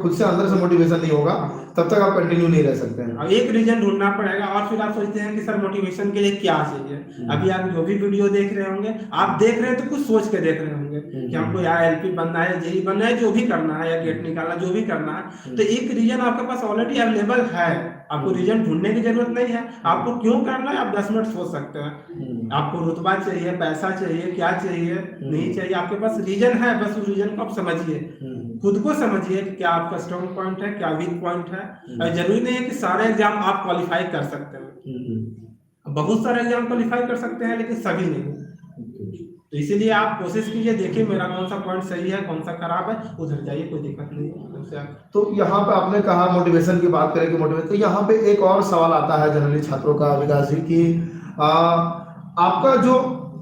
खुद से अंदर से मोटिवेशन नहीं होगा तब तक आप कंटिन्यू नहीं रह सकते हैं। एक रीजन ढूंढना पड़ेगा और फिर आप सोचते हैं कि सर मोटिवेशन के लिए क्या चाहिए। अभी आप जो भी वीडियो देख रहे होंगे, आप देख रहे हैं तो कुछ सोच के देख रहे होंगे कि हमको या एलपी बनना है, जेई बनना है, जो भी करना है, या गेट निकालना, जो भी करना है। तो एक रीजन आपके पास ऑलरेडी अवेलेबल है, आपको रीजन ढूंढने की जरूरत नहीं है। आपको क्यों करना है आप 10 मिनट सोच सकते हैं। आपको रुतबा चाहिए, पैसा चाहिए, क्या चाहिए, नहीं चाहिए, आपके पास रीजन है, बस उस रीजन को आप समझिए, खुद को समझिए कि क्या आपका स्ट्रॉन्ग पॉइंट है, क्या वीक पॉइंट है। और जरूरी नहीं है कि सारे एग्जाम आप क्वालिफाई कर सकते हैं। बहुत सारे एग्जाम क्वालिफाई कर सकते हैं लेकिन सभी नहीं। तो इसीलिए आप कोशिश कीजिए, देखिए मेरा कौन सा पॉइंट सही है, कौन सा खराब है, उधर जाइए, कोई दिक्कत नहीं है। तो यहाँ पे आपने कहा मोटिवेशन की बात करें कि मोटिवेशन, तो यहाँ पे एक और सवाल आता है जनरली छात्रों का विकास जी की आपका जो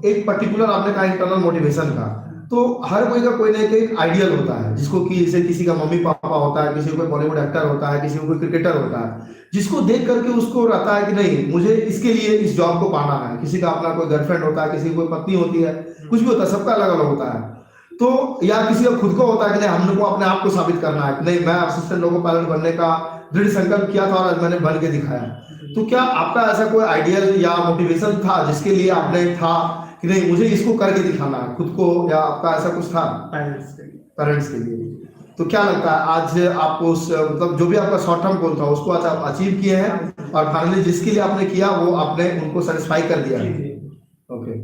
एक पर्टिकुलर आपने कहा इंटरनल मोटिवेशन का, तो हर कोई का कोई ना एक आइडियल होता है जिसको कि जैसे किसी का मम्मी पापा होता है, किसी को बॉलीवुड एक्टर होता है, किसी को कोई क्रिकेटर होता है, जिसको देख करके उसको रहता है कि नहीं मुझे इसके लिए इस जॉब को पाना है। किसी का अपना कोई गर्लफ्रेंड होता है, किसी की कोई पत्नी होती है, कुछ भी होता है, सबका अलग अलग होता है। तो या किसी का खुद को होता है कि नहीं हमको अपने आप को साबित करना है, नहीं मैं असिस्टेंट लोको पायलट बनने का दृढ़ संकल्प किया था और आज मैंने बन के दिखाया। तो क्या आपका ऐसा कोई आइडियल या मोटिवेशन था जिसके लिए आपने था कि नहीं मुझे इसको करके दिखाना है खुद को, या आपका ऐसा कुछ था पेरेंट्स के लिए? तो क्या लगता है आज आपको मतलब जो भी आपका शॉर्ट टर्म गोल था उसको आज आप अचीव किए हैं और फाइनली जिसके लिए आपने किया वो आपने उनको सेटिस्फाई कर दिया है? ओके।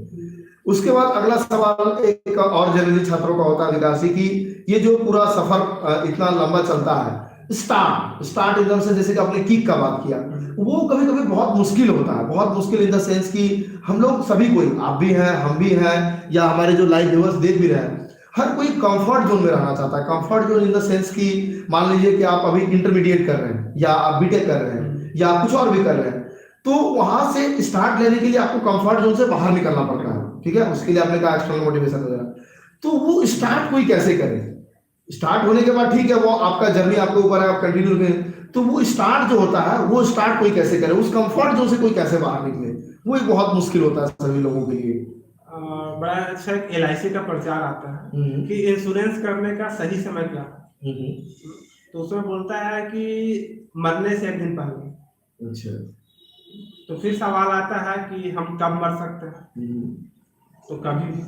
उसके बाद अगला सवाल एक और जनरली छात्रों का होता है विकासी की, ये जो पूरा सफर इतना लंबा चलता है, स्टार्ट एकदम से जैसे कि आपने किक का बात किया, वो कभी कभी बहुत मुश्किल होता है, बहुत मुश्किल इन द सेंस कि हम लोग सभी कोई, आप भी हैं, हम भी हैं, या हमारे जो लाइव व्यूअर्स देख भी रहे हैं, हर कोई कंफर्ट जोन में रहना चाहता है। Comfort zone in the sense कि मान लीजिए कि आप अभी इंटरमीडिएट कर रहे हैं या आप बीटेक कर रहे हैं या कुछ और भी कर रहे हैं, तो वहां से स्टार्ट लेने के लिए आपको कंफर्ट जोन से बाहर निकलना पड़ता है, ठीक है। उसके लिए आपने कहा एक्सटर्नल मोटिवेशन वगैरह, तो वो स्टार्ट कोई कैसे करे? स्टार्ट होने के बाद ठीक है वो आपका जर्नी आपके ऊपर है, आप कंटिन्यू करें, तो वो स्टार्ट जो होता है वो स्टार्ट कोई कैसे करे, उस कंफर्ट जोन से कोई कैसे बाहर निकले, वो एक बहुत मुश्किल होता है सभी लोगों के लिए। बड़ा अच्छा एक LIC का प्रचार आता है कि इंश्योरेंस करने का सही समय क्या है। तो उसमें बोलता है कि मरने से एक दिन पहले। अच्छा। तो फिर सवाल आता है कि हम कब मर सकते हैं? तो कभी भी,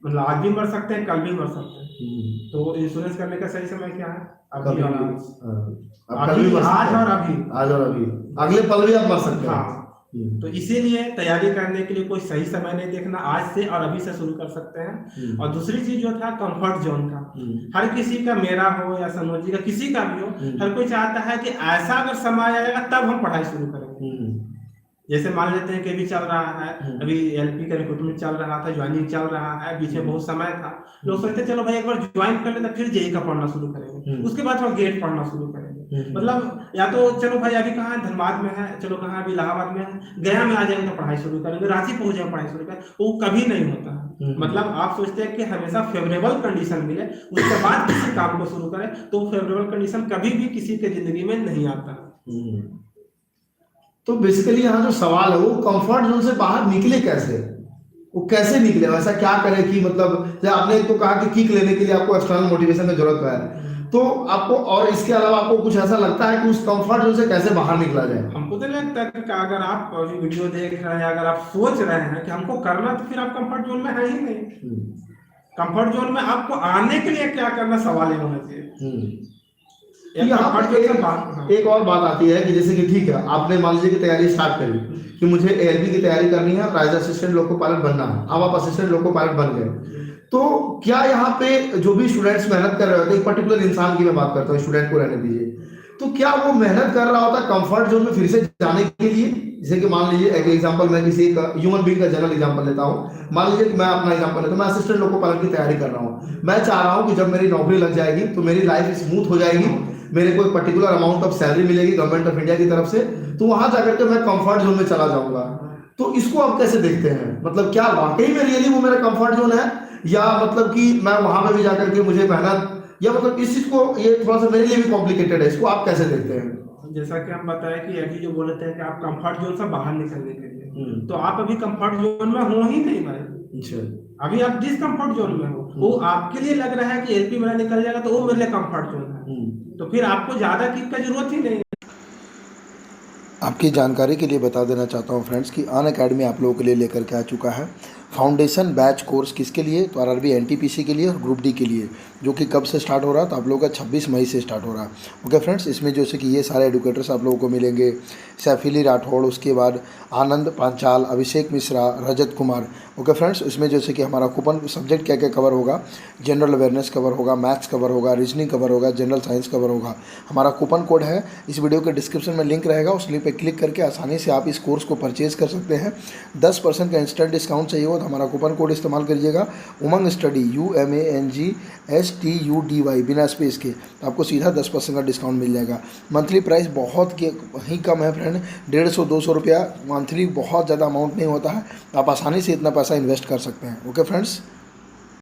मतलब आज भी मर सकते हैं, कल भी मर सकते हैं। तो इंश्योरेंस करने का सही समय क्या है? अभी और आज और अभी, अगले पल भी आप मर सकते हैं। हाँ। तो इसीलिए तैयारी करने के लिए कोई सही समय नहीं देखना, आज से और अभी से शुरू कर सकते हैं। और दूसरी चीज जो था कंफर्ट जोन का, हर किसी का, मेरा हो या सनोज जी का, किसी का भी हो, हर कोई चाहता है कि ऐसा अगर समय आएगा तब हम पढ़ाई शुरू करेंगे। जैसे मान लेते हैं कि अभी चल रहा है, अभी LP का रिक्रूटमेंट चल रहा था, ज्वाइनिंग चल रहा है, बीच में बहुत समय था, लोग सोचते चलो भाई एक बार ज्वाइन कर लेते फिर जेई का पढ़ना शुरू करेंगे, उसके बाद थोड़ा गेट पढ़ना शुरू करेंगे। मतलब या तो चलो भाई अभी कहाँ धनबाद में है, चलो कहाँ अभी इलाहाबाद में है, गया में आ जाएंगे तो पढ़ाई शुरू करेंगे, रांची पहुंच जाएंगे पढ़ाई शुरू करेंगे, वो कभी नहीं होता। मतलब आप सोचते हैं कि हमेशा फेवरेबल कंडीशन मिले उसके बाद किसी काम को शुरू करें, तो फेवरेबल कंडीशन कभी भी किसी के जिंदगी में नहीं आता। तो बेसिकली यहाँ जो सवाल है वो कंफर्ट जोन से बाहर निकले कैसे, वो कैसे निकले, वैसा क्या करे कि मतलब जब आपने तो कहा कि किक लेने के लिए आपको एक्सटर्नल मोटिवेशन की जरूरत है, तो आपको और इसके अलावा आपको कुछ ऐसा लगता है कि उस कंफर्ट जोन से कैसे बाहर निकला जाए? हमको तो लगता है कि अगर आप वीडियो देख रहे हैं, अगर आप सोच रहे हैं कि हमको करना, तो फिर आप कंफर्ट जोन में है ही नहीं। कंफर्ट जोन में आपको आने के लिए क्या करना, सवाल ही होना चाहिए। यहाँ एक और बात आती है कि जैसे कि ठीक है आपने मान लीजिए कि तैयारी स्टार्ट करी कि मुझे ALP की तैयारी करनी है, एज असिस्टेंट लोको पायलट बनना है, अब आप असिस्टेंट लोको पायलट बन गए, तो क्या यहाँ पे जो भी स्टूडेंट्स मेहनत कर रहे होते हैं, एक पर्टिकुलर इंसान की मैं बात करता हूँ, स्टूडेंट को रहने दीजिए, तो क्या वो मेहनत कर रहा होता है कंफर्ट जोन में फिर से जाने के लिए? जैसे कि मान लीजिए एक एग्जांपल, मैं किसी एक ह्यूमन बीइंग का जनरल एग्जांपल लेता हूँ, मान लीजिए कि मैं अपना एग्जांपल लेता हूँ, मैं असिस्टेंट लोको पायलट की तैयारी कर रहा हूँ, मैं चाह रहा हूँ कि जब मेरी नौकरी लग जाएगी तो मेरी लाइफ स्मूथ हो जाएगी, मेरे को एक पर्टिकुलर अमाउंट ऑफ सैलरी मिलेगी गवर्नमेंट ऑफ इंडिया की तरफ से, तो वहां जाकर के मैं कंफर्ट जोन में चला जाऊंगा। तो इसको आप कैसे देखते हैं, मतलब क्या वाकई में रियली वो मेरा कंफर्ट जोन है, या मतलब कि मैं वहां पे भी जाकर के मुझे मेहनत, या मतलब इस चीज को, ये थोड़ा सा मेरे लिए भी कॉम्प्लिकेटेड है, इसको आप कैसे देखते हैं? जैसा कि हम बताएं कि अभी जो बोले थे कि आप कंफर्ट जोन से बाहर निकलने के लिए, तो आप अभी कंफर्ट जोन में हो ही नहीं भाई। अच्छा। अभी आप डिसकम्फर्ट जोन में हो, वो आपके लिए लग रहा है कि एलपी मेरा निकल जाएगा तो वो मेरे लिए कंफर्ट जोन है, तो फिर आपको ज्यादा किक का जरूरत ही नहीं। आपकी जानकारी के लिए बता देना चाहता हूँ फ्रेंड्स कि अन अकेडमी आप लोगों के लिए लेकर के आ चुका है फाउंडेशन बैच कोर्स। किसके लिए? तो आरआरबी एनटीपीसी के लिए और ग्रुप डी के लिए, जो कि कब से स्टार्ट हो रहा है? तो आप लोगों का 26 मई से स्टार्ट हो रहा है। ओके फ्रेंड्स, इसमें जैसे कि ये सारे एडुकेटर्स आप लोगों को मिलेंगे, सैफिली राठौड़, उसके बाद आनंद पांचाल, अभिषेक मिश्रा, रजत कुमार। ओके फ्रेंड्स, इसमें जैसे कि हमारा कूपन सब्जेक्ट क्या क्या कवर होगा, जनरल अवेयरनेस कवर होगा, मैथ्स कवर होगा, रीजनिंग कवर होगा, जनरल साइंस कवर होगा। हमारा कूपन कोड है, इस वीडियो के डिस्क्रिप्शन में लिंक रहेगा, उस लिंक पर क्लिक करके आसानी से आप इस कोर्स को परचेज कर सकते हैं। 10% का इंस्टेंट डिस्काउंट चाहिए हो तो हमारा कूपन कोड इस्तेमाल करिएगा, उमंग स्टडी UMANGSTUDY बिना स्पेस के, तो आपको सीधा 10% का डिस्काउंट मिल जाएगा। मंथली प्राइस बहुत ही कम है फ्रेंड, 150-200 रुपया मंथली, बहुत ज़्यादा अमाउंट नहीं होता है, आप आसानी से इतना पैसा इन्वेस्ट कर सकते हैं। Okay friends.